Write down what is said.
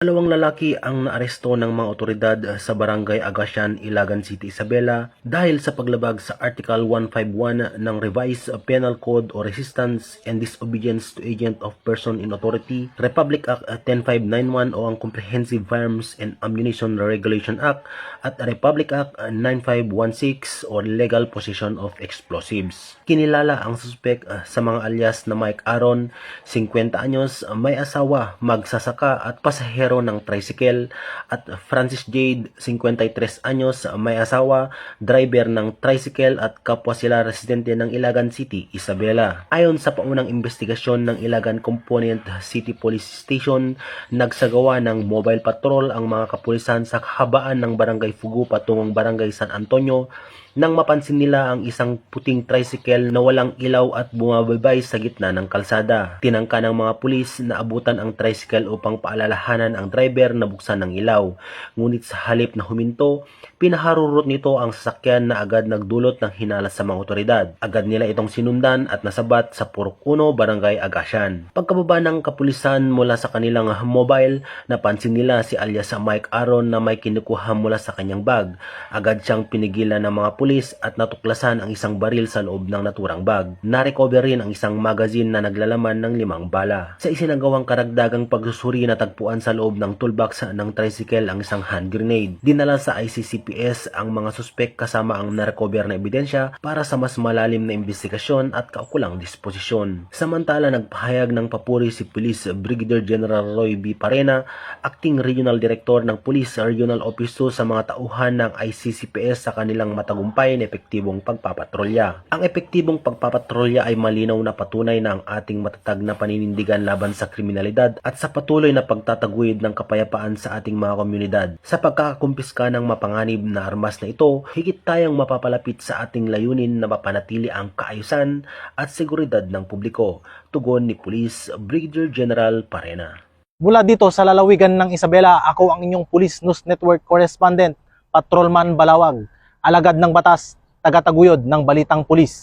Dalawang lalaki ang naaresto ng mga otoridad sa Barangay Agasian, Ilagan City, Isabela dahil sa paglabag sa Article 151 ng Revised Penal Code o Resistance and Disobedience to Agent of Person in Authority, Republic Act 10591 o ang Comprehensive Firearms and Ammunition Regulation Act at Republic Act 9516 o Legal Possession of Explosives. Kinilala ang suspek sa mga alias na Mike Aaron, 50 anyos, may asawa, magsasaka at pasahero ng tricycle, at Francis Jade, 53 anyos, may asawa, driver ng tricycle at kapwa sila residente ng Ilagan City, Isabela. Ayon sa paunang investigasyon ng Ilagan Component City Police Station, nagsagawa ng mobile patrol ang mga kapulisan sa kahabaan ng Barangay Fugu patungong Barangay San Antonio nang mapansin nila ang isang puting tricycle na walang ilaw at bumabaybay sa gitna ng kalsada. Tinangka ng mga pulis na abutan ang tricycle upang paalalahanan ang driver na buksan ng ilaw. Ngunit sa halip na huminto, pinaharurot nito ang sasakyan na agad nagdulot ng hinala sa mga otoridad. Agad nila itong sinundan at nasabat sa Purok 1, Barangay Agasian. Pagkababa ng kapulisan mula sa kanilang mobile, napansin nila si alias Mike Aaron na may kinukuha mula sa kanyang bag. Agad siyang pinigilan ng mga pulis at natuklasan ang isang baril sa loob ng naturang bag. Narecover rin ang isang magazine na naglalaman ng 5 bala. Sa isinagawang karagdagang pagsusuri, natagpuan sa loob ng toolbox ng tricycle ang isang hand grenade. Dinala sa ICCPS ang mga suspek kasama ang narecover na ebidensya para sa mas malalim na investigasyon at kaukulang disposisyon. Samantala, nagpahayag ng papuri si Police Brigadier General Roy B. Parena, Acting Regional Director ng Police Regional Office 2, sa mga tauhan ng ICCPS sa kanilang matagumpay na epektibong pagpapatrolya. Ang epektibong pagpapatrolya ay malinaw na patunay na ang ating matatag na paninindigan laban sa kriminalidad at sa patuloy na pagtataguyod ng kapayapaan sa ating mga komunidad. Sa pagkakakumpiska ng mapanganib na armas na ito, higit tayong mapapalapit sa ating layunin na mapanatili ang kaayusan at seguridad ng publiko. Tugon ni Police Brigadier General Parena. Mula dito sa lalawigan ng Isabela, ako ang inyong Police News Network Correspondent, Patrolman Balawag, alagad ng batas, tagataguyod ng balitang pulis.